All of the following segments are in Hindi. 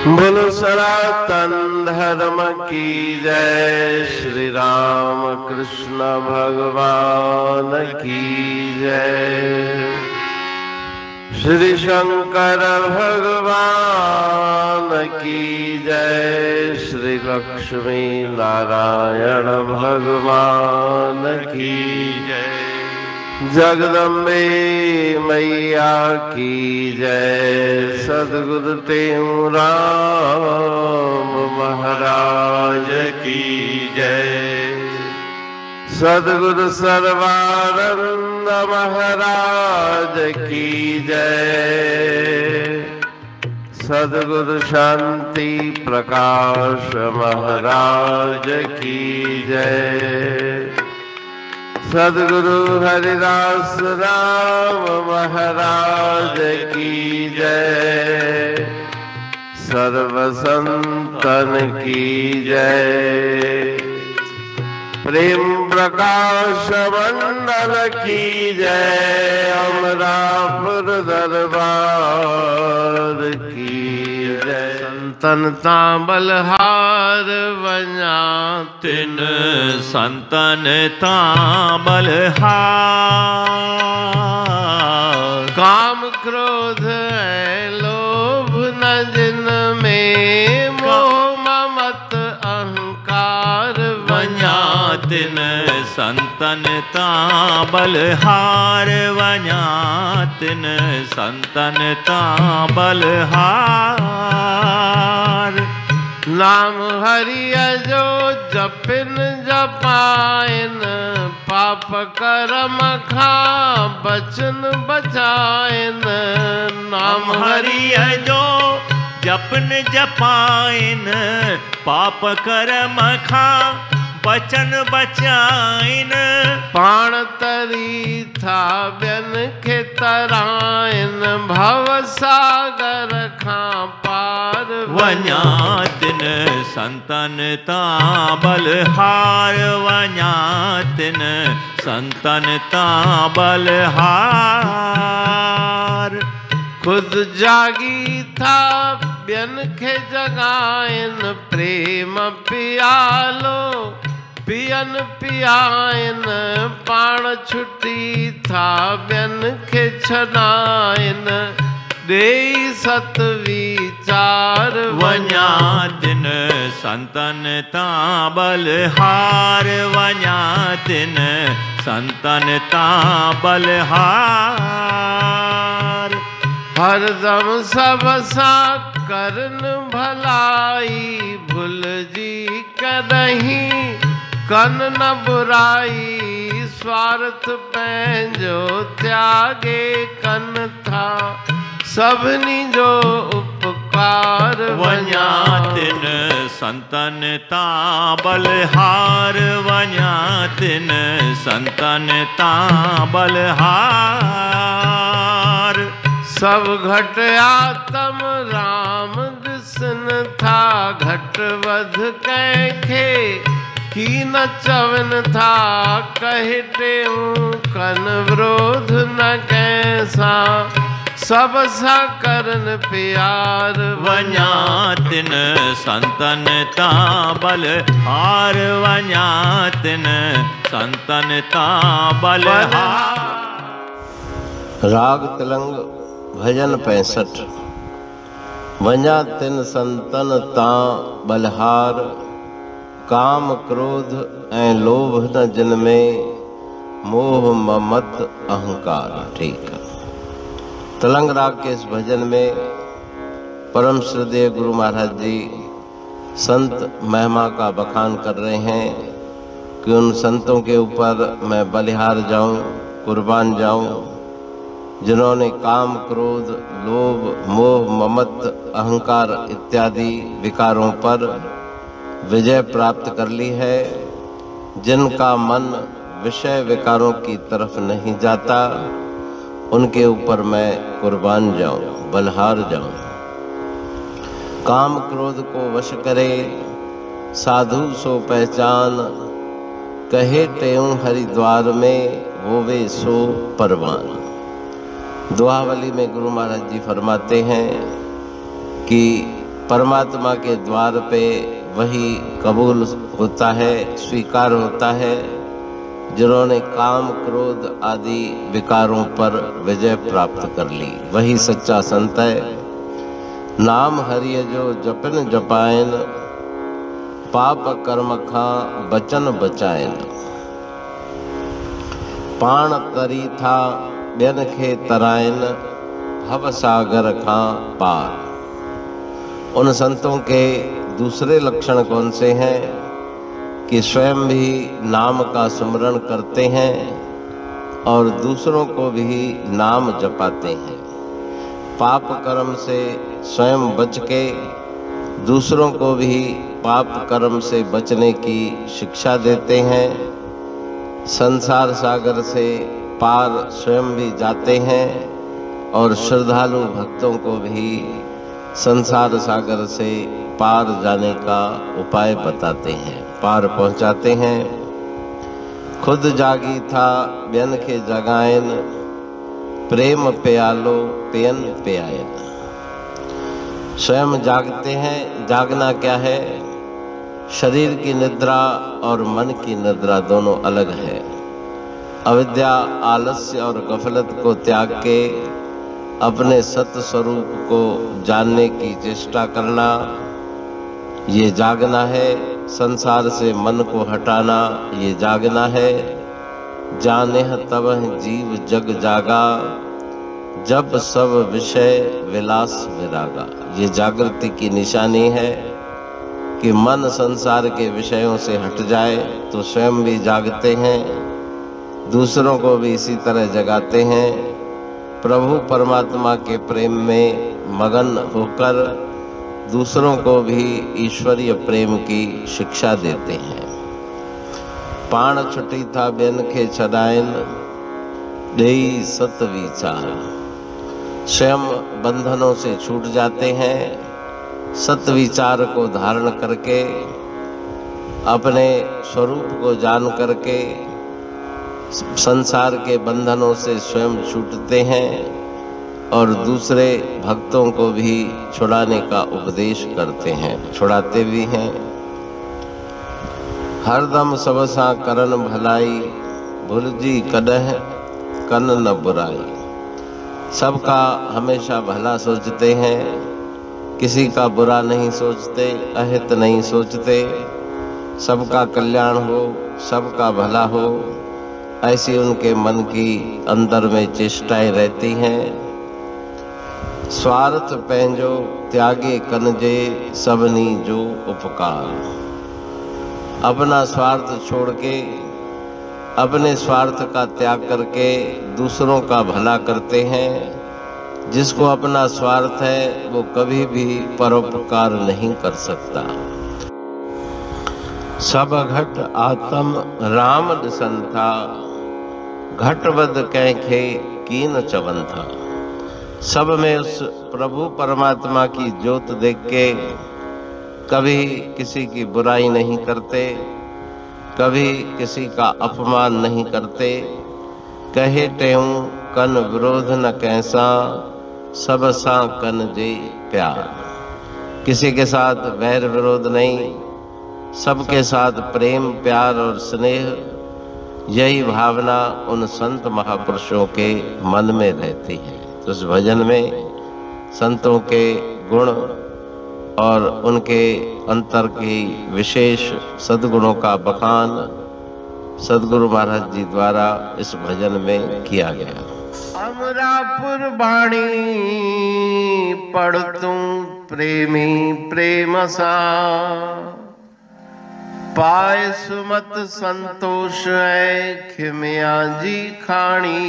बोलो सनातन धर्म की जय। श्री राम कृष्ण भगवान की जय। श्री शंकर भगवान की जय। श्री लक्ष्मी नारायण भगवान की जय। जगदम्बे मैया की जय। सद्गुरु राम महाराज की जय। सद्गुरु सर्वानंद महाराज की जय। सद्गुरु शांति प्रकाश महाराज की जय। सद्गुरु हरिदास राम महाराज की जय। सर्व संतन की जय। प्रेम प्रकाश मंडल की जय। अमरापुर दरबार की जय। संतनता बलहार बना तिन संतनता बलहार। काम क्रोध है लोभ न जिनमें मोह ममत अहंकार वन्या तिन संतनता बलहार। वन्या तिन संतनता बलहार। नाम हरिय जो जपिन जपाइन पाप कर्म खा बचन बचाइन। नाम हरिय जो जपन जपाइन पाप कर्म खा बचन बचाइन। पाण तरी था व्यन खेतराइन भव सागर खां पार वन्या तिन संतनता बलहार। वन्या तिन संतनता बलहार। खुद जागी था व्यन खे जगाइन प्रेम पियालो पियन पियाइन। पाण छुटी था व्यन खे छनाइन दे सत विचार। वन्या तिन संतनता बलहार। वन्या तिन संतनता बलहार। हरदम सब सा करन भलाई भूल जी करही कन न बुराई। स्वार्थ पैंजो त्यागे कन था सबनी जो उपकार। वन्या तिन संतनता बलहार। वन्या तिन संतनता बलहार। सब घट आत्म राम दिसन था घट वध कैखे की न चवन था। कहते कन विरोध न कैसा सब सा करन प्यार। वन्या तिन संतनता बलहार। वन्या तिन संतनता बलहार। राग तिलंग भजन 65। वन्या तिन संतन तां बलहार। काम क्रोध ऐं लोभ न जिनमें मोह ममत अहंकार। ठीक है। तिलंग राग के इस भजन में परम श्रद्धेय गुरु महाराज जी संत महिमा का बखान कर रहे हैं कि उन संतों के ऊपर मैं बलिहार जाऊं, कुर्बान जाऊं जिन्होंने काम क्रोध लोभ मोह ममत अहंकार इत्यादि विकारों पर विजय प्राप्त कर ली है। जिनका मन विषय विकारों की तरफ नहीं जाता उनके ऊपर मैं कुर्बान जाऊं, बलहार जाऊं। काम क्रोध को वश करे साधु सो पहचान। कहे तेऊं हरिद्वार में होवे सो परवान। दोहावली में गुरु महाराज जी फरमाते हैं कि परमात्मा के द्वार पे वही कबूल होता है, स्वीकार होता है जिन्होंने काम क्रोध आदि विकारों पर विजय प्राप्त कर ली। वही सच्चा संत है। नाम हरिय जो जपन जपायन, पाप कर्म खा बचन बचायन। पाण तरी था बेन खे तरायन, भव सागर खा पार। उन संतों के दूसरे लक्षण कौन से हैं कि स्वयं भी नाम का सुमरण करते हैं और दूसरों को भी नाम जपाते हैं। पाप कर्म से स्वयं बच के दूसरों को भी पाप कर्म से बचने की शिक्षा देते हैं। संसार सागर से पार स्वयं भी जाते हैं और श्रद्धालु भक्तों को भी संसार सागर से पार जाने का उपाय बताते हैं, पार पहुंचाते हैं। खुद जागी था बेन के जगायन, प्रेम प्यालो पेन प्यायन। स्वयं जागते हैं। जागना क्या है? शरीर की निद्रा और मन की निद्रा दोनों अलग है। अविद्या, आलस्य और गफलत को त्याग के अपने सत्य स्वरूप को जानने की चेष्टा करना, ये जागना है। संसार से मन को हटाना, ये जागना है। जाने तब जीव जग जागा, जब सब विषय विलास विरागा। ये जागृति की निशानी है कि मन संसार के विषयों से हट जाए तो स्वयं भी जागते हैं, दूसरों को भी इसी तरह जगाते हैं। प्रभु परमात्मा के प्रेम में मगन होकर दूसरों को भी ईश्वरीय प्रेम की शिक्षा देते हैं। पाण छुटी था बेन के छदायन, देई सत विचार। स्वयं बंधनों से छूट जाते हैं। सत्य विचार को धारण करके, अपने स्वरूप को जान करके संसार के बंधनों से स्वयं छूटते हैं और दूसरे भक्तों को भी छुड़ाने का उपदेश करते हैं, छुड़ाते भी हैं। हरदम सब सा करन भलाई, भुलजी कदह कन न बुराई। सबका हमेशा भला सोचते हैं, किसी का बुरा नहीं सोचते, अहित नहीं सोचते। सबका कल्याण हो, सबका भला हो, ऐसी उनके मन की अंदर में चेष्टाएं रहती हैं। स्वार्थ पैंजो त्यागे कनजे, सबनी जो उपकार। अपना स्वार्थ छोड़ के, अपने स्वार्थ का त्याग करके दूसरों का भला करते हैं। जिसको अपना स्वार्थ है वो कभी भी परोपकार नहीं कर सकता। सब घट आत्म राम दिसंथा, घटवद कैखे कीन चवंथा। सब में उस प्रभु परमात्मा की ज्योत देख के कभी किसी की बुराई नहीं करते, कभी किसी का अपमान नहीं करते। कहे तेऊ कन विरोध न कैसा, सब सा कन जे प्यार। किसी के साथ वैर विरोध नहीं, सबके साथ प्रेम प्यार और स्नेह, यही भावना उन संत महापुरुषों के मन में रहती है। तो इस भजन में संतों के गुण और उनके अंतर की विशेष सद्गुणों का बखान सद्गुरु महाराज जी द्वारा इस भजन में किया गया। अमरापुर बाणी पढ़तूं प्रेमी प्रेम सा, पाए सुमत संतोष है खिमिया जी खाणी।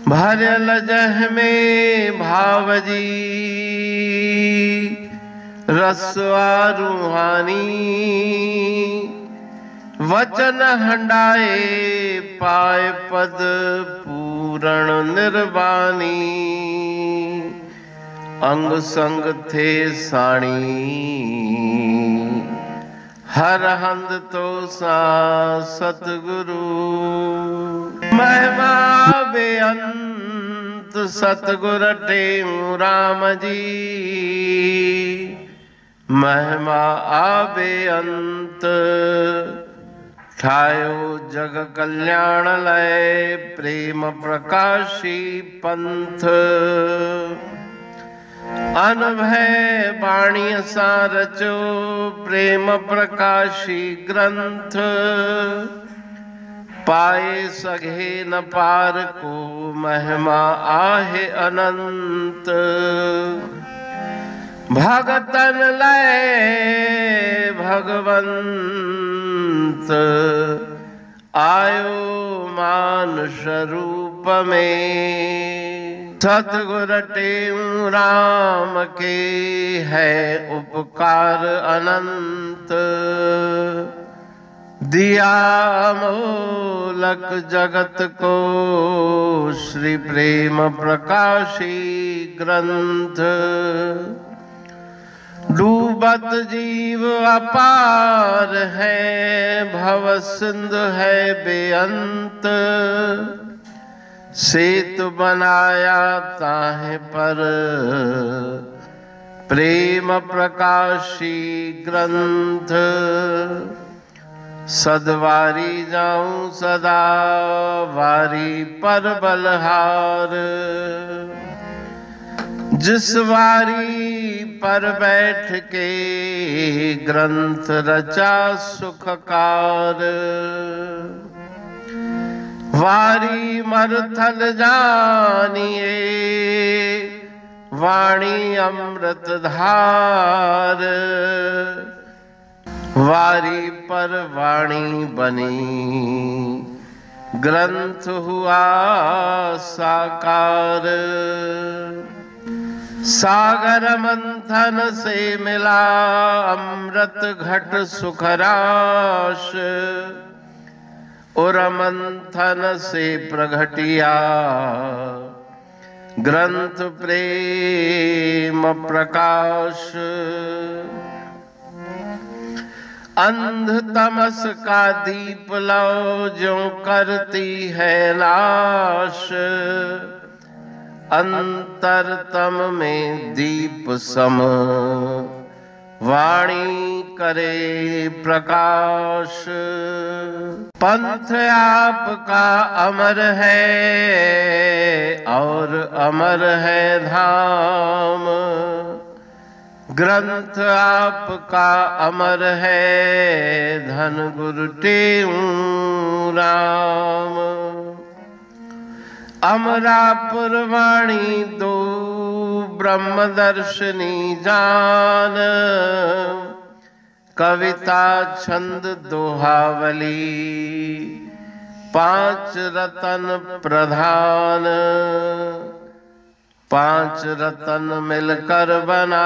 भरल जह में भावजी रसवा रूहानी। वचन हंडाए पाए पद पूरण निर्वाणी। अंग संग थे साणी हर हंद तो सा सतगुरु। महिमा बेअंत अंत सतगुर टेऊ राम जी, महिमा आबे अंत। ठायो जग कल्याण लय, प्रेम प्रकाशी पंथ। अनभय बाणी सारचो, प्रेम प्रकाशी ग्रंथ। पाए सघे न पार को, महिमा आहे अनंत। भगतन लय भगवंत, आयो मानुष रूप में। सतगुर टेऊ राम के, है उपकार अनंत। दिया मोलक जगत को, श्री प्रेम प्रकाशी ग्रंथ। डूबत जीव अपार है, भव सिंधु है बेअंत। सेतु बनाया ताहे पर, प्रेम प्रकाशी ग्रंथ। सदवारी जाऊं सदा, वारी पर बलहार। जिस वारी पर बैठ के, ग्रंथ रचा सुखकार। वारी मरथल जानिए, वाणी अमृत धार। वारी पर वाणी बनी, ग्रंथ हुआ साकार। सागर मंथन से मिला, अमृत घट सुखराश। और मंथन से प्रगटिया, ग्रंथ प्रेम प्रकाश। अंध तमस का दीप लो, जो करती है नाश। अंतरतम में दीप सम, वाणी करे प्रकाश। पंथ आपका अमर है, और अमर है धाम। ग्रंथ आपका अमर है, धन गुरु टेऊ राम। अमरापुर वाणी दो, ब्रह्मदर्शनी जान। कविता छंद दोहावली, 5 रतन प्रधान। 5 रतन मिलकर बना,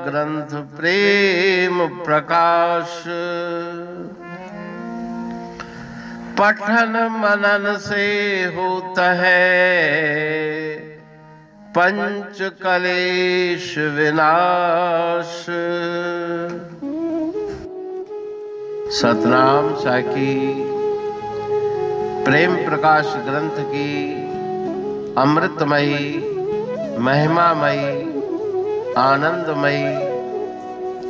ग्रंथ प्रेम प्रकाश। पठन मनन से होता है, पंच कलेश विनाश। सतनाम साखी प्रेम प्रकाश ग्रंथ की अमृतमयी, महिमामयी, आनंदमयी,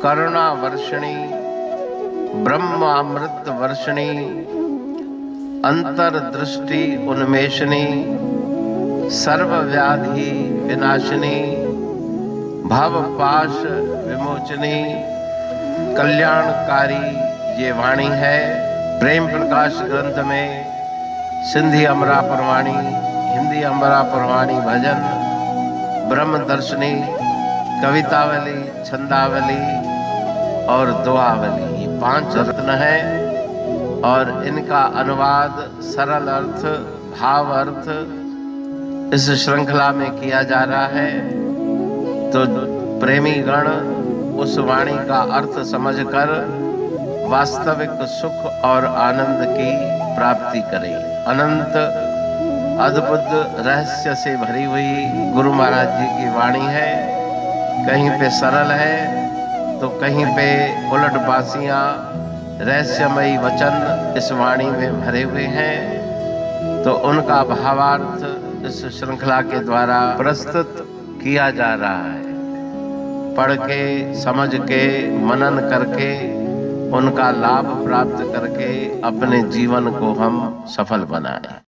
करुणा वर्षिणी, ब्रह्म अमृत वर्षिणी, अंतर्दृष्टि उन्मेषणी, सर्व व्याधि विनाशिनी, भव पाश विमोचनी, कल्याणकारी ये वाणी है। प्रेम प्रकाश ग्रंथ में सिंधी अमरापुर वाणी, हिंदी अमरापुर वाणी भजन, ब्रह्म दर्शनी, कवितावली, छंदावली और दुआवली, ये 5 रत्न हैं। और इनका अनुवाद, सरल अर्थ, भाव अर्थ इस श्रृंखला में किया जा रहा है। तो प्रेमी गण उस वाणी का अर्थ समझकर वास्तविक सुख और आनंद की प्राप्ति करें। अनंत अद्भुत रहस्य से भरी हुई गुरु महाराज जी की वाणी है। कहीं पे सरल है तो कहीं पे उलट बासियां, रहस्यमयी वचन इस वाणी में भरे हुए हैं। तो उनका भावार्थ इस श्रृंखला के द्वारा प्रस्तुत किया जा रहा है। पढ़ के, समझ के, मनन करके, उनका लाभ प्राप्त करके अपने जीवन को हम सफल बनाएं।